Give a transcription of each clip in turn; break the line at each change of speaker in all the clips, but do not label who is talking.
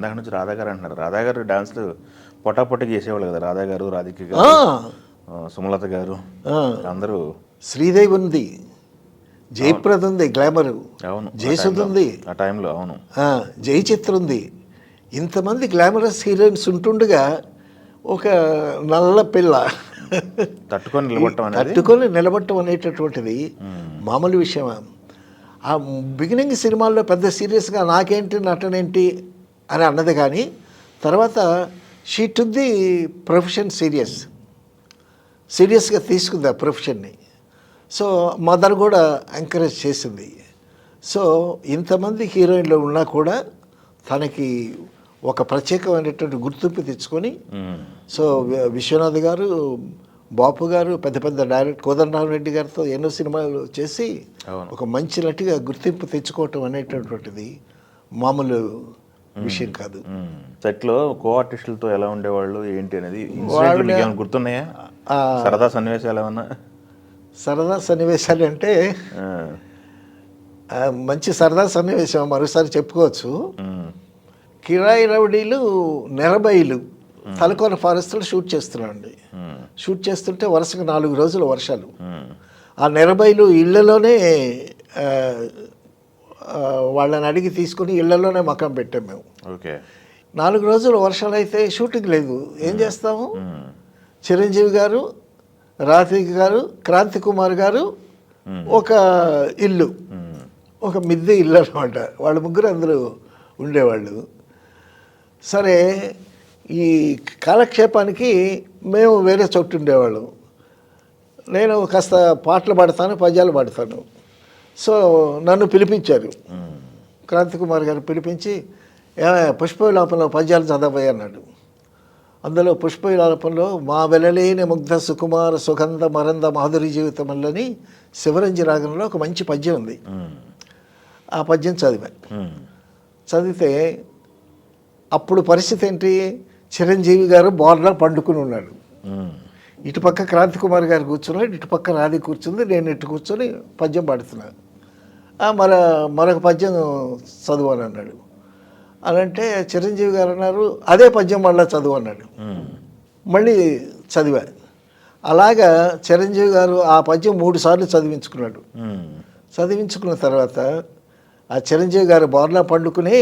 ఇందాక నుంచి రాధా గారు అంటున్నారు. రాధా గారు డాన్స్లు పొటాపొట్టికి చేసేవాళ్ళు కదా, రాధా గారు, రాధిక గారు, సుమలత గారు అందరూ.
శ్రీదేవి ఉంది, జయప్రద ఉంది, గ్లామర్.
అవును,
జయసుధ ఉంది
ఆ టైంలో. అవును,
జయచిత్ర ఉంది. ఇంతమంది గ్లామరస్ హీరోయిన్స్ ఉంటుండగా ఒక నల్ల పిల్ల
తట్టుకొని
నిలబట్టం అనేటటువంటిది మామూలు విషయమా? ఆ బిగినింగ్ సినిమాల్లో పెద్ద సీరియస్గా నాకేంటి నటనేంటి అని అన్నది, కానీ తర్వాత షీ టుక్ ది ప్రొఫెషన్ సీరియస్గా తీసుకుంది ఆ ప్రొఫెషన్ని. సో మదర్ కూడా ఎంకరేజ్ చేసింది. సో ఇంతమంది హీరోయిన్లు ఉన్నా కూడా తనకి ఒక ప్రత్యేకమైనటువంటి గుర్తింపు తెచ్చుకొని, సో విశ్వనాథ్ గారు, బాపు గారు, పెద్ద పెద్ద డైరెక్టర్ కోదండరామరెడ్డి గారితో ఎన్నో సినిమాలు చేసి ఒక మంచి నటిగా గుర్తింపు తెచ్చుకోవటం అనేటటువంటిది మామూలు విషయం కాదు.
సెట్లో కో ఆర్టిస్టులతో ఎలా ఉండేవాళ్ళు ఏంటి అనేది గుర్తున్నాయా? సరదా సన్నివేశాలు ఏమన్నా?
సరదా సన్నివేశాలు అంటే మంచి సరదా సన్నివేశం మరోసారి చెప్పుకోవచ్చు. కిరాయి రౌడీలు నెరబైలు తలకోన ఫారెస్ట్లో షూట్ చేస్తున్నాండి. షూట్ చేస్తుంటే వరుసగా 4 రోజులు వర్షాలు. ఆ నెరబైలు ఇళ్లలోనే వాళ్ళని అడిగి తీసుకుని ఇళ్లలోనే మకాం పెట్టాం మేము. 4 రోజులు వర్షాలు అయితే షూటింగ్ లేదు, ఏం చేస్తాము? చిరంజీవి గారు, రాధిక గారు, క్రాంతి కుమార్ గారు, ఒక ఇల్లు, ఒక మిద్దె ఇల్లు అనమాట. వాళ్ళ ముగ్గురు అందరూ ఉండేవాళ్ళు. సరే, ఈ కాలక్షేపానికి మేము వేరే చోటు ఉండేవాళ్ళం. నేను కాస్త పాటలు పాడతాను, పద్యాలు పాడతాను. సో నన్ను పిలిపించారు, క్రాంతి కుమార్ గారు పిలిపించి, పుష్పవిలాపంలో పద్యాలు చదవబోయే అన్నాడు. అందులో పుష్పవిలాపంలో మా వెలలేని ముగ్ధ సుకుమార సుగంధ మరంద మాధురి జీవితమల్లని శివరంజి రాగంలో ఒక మంచి పద్యం ఉంది. ఆ పద్యం చదివితే అప్పుడు పరిస్థితి ఏంటి? చిరంజీవి గారు బోర్లా పండుకుని ఉన్నాడు, ఇటుపక్క క్రాంతి కుమార్ గారు కూర్చున్నాడు, ఇటుపక్క రాధి కూర్చుంది, నేను ఇటు కూర్చొని పద్యం పాడుతున్నాను. మరొక పద్యం చదువు అని అన్నాడు. అనంటే చిరంజీవి గారు అన్నారు, అదే పద్యం మళ్ళీ చదువు అన్నాడు. మళ్ళీ చదివా. అలాగా చిరంజీవి గారు ఆ పద్యం 3 సార్లు చదివించుకున్నాడు. చదివించుకున్న తర్వాత ఆ చిరంజీవి గారు బోర్లా పండుకుని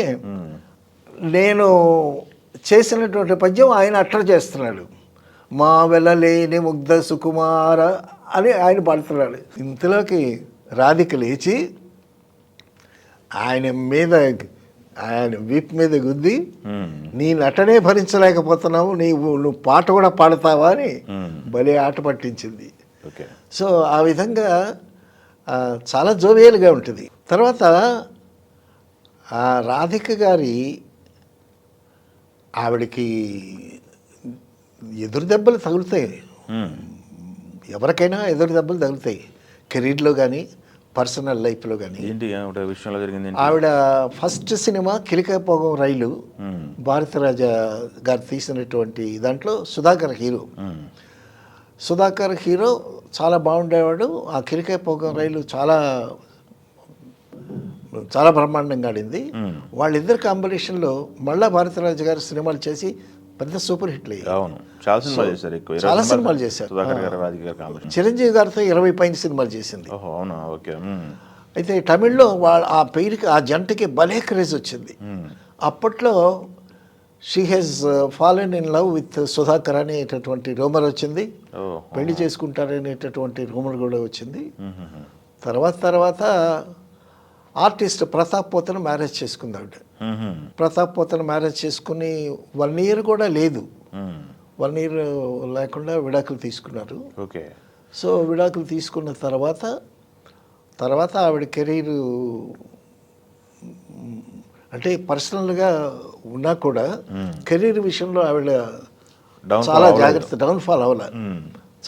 నేను చేసినటువంటి పద్యం ఆయన అట్లా చేస్తున్నాడు. మా వెళ్ళలేని ముగ్ధ సుకుమార అని ఆయన పాడుతున్నాడు. ఇంతలోకి రాధిక లేచి ఆయన వీప్ మీద గుద్ది, నీ నటనే భరించలేకపోతున్నావు, నువ్వు పాట కూడా పాడతావా అని భలే ఆట పట్టించింది. సో ఆ విధంగా చాలా జోవియల్గా ఉంటుంది. తర్వాత ఆ రాధిక గారి ఆవిడకి ఎదురు దెబ్బలు తగులుతాయి, ఎవరికైనా ఎదురు దెబ్బలు తగులుతాయి, కెరీర్లో కానీ పర్సనల్ లైఫ్లో కానీ. ఆవిడ ఫస్ట్ సినిమా కిలికైపోగం రైలు, భారతరాజ గారు తీసినటువంటి దాంట్లో సుధాకర్ హీరో చాలా బాగుండేవాడు. ఆ కిలికైపోగం రైలు చాలా చాలా బ్రహ్మాండంగా ఆడింది. వాళ్ళిద్దరు కాంబినేషన్లో మళ్ళా భారతరాజు గారు సినిమాలు చేసి పెద్ద సూపర్ హిట్లు అయ్యాయి. చాలా సినిమాలు చేశారు. చిరంజీవి గారితో 20 పైన సినిమాలు చేసింది. అయితే తమిళ్లో ఆ పేరుకి, ఆ జంటకి భలే క్రేజ్ వచ్చింది. అప్పట్లో she he's fallen in love with Sudhakar అనేటటువంటి రూమర్ వచ్చింది. పెళ్లి చేసుకుంటారనేటటువంటి రూమర్ కూడా వచ్చింది. తర్వాత ఆర్టిస్ట్ ప్రతాప్ పోతను మ్యారేజ్ చేసుకుంది ఆవిడ. ప్రతాప్ పోతను మ్యారేజ్ చేసుకుని 1 year కూడా లేదు, 1 year లేకుండా విడాకులు తీసుకున్నారు. సో విడాకులు తీసుకున్న తర్వాత ఆవిడ కెరీరు అంటే పర్సనల్గా ఉన్నా కూడా కెరీర్ విషయంలో ఆవిడ చాలా డౌన్ఫాల్ అవ్వాలి.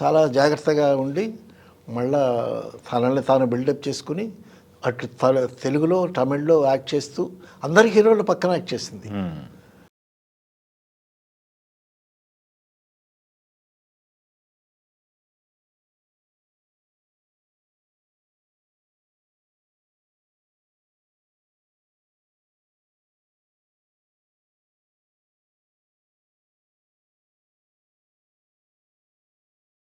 చాలా జాగ్రత్తగా ఉండి మళ్ళా తనని తాను బిల్డప్ చేసుకుని అటు తెలుగులో తమిళ్లో యాక్ట్ చేస్తూ అందరి హీరోల పక్కన యాక్ట్ చేసింది.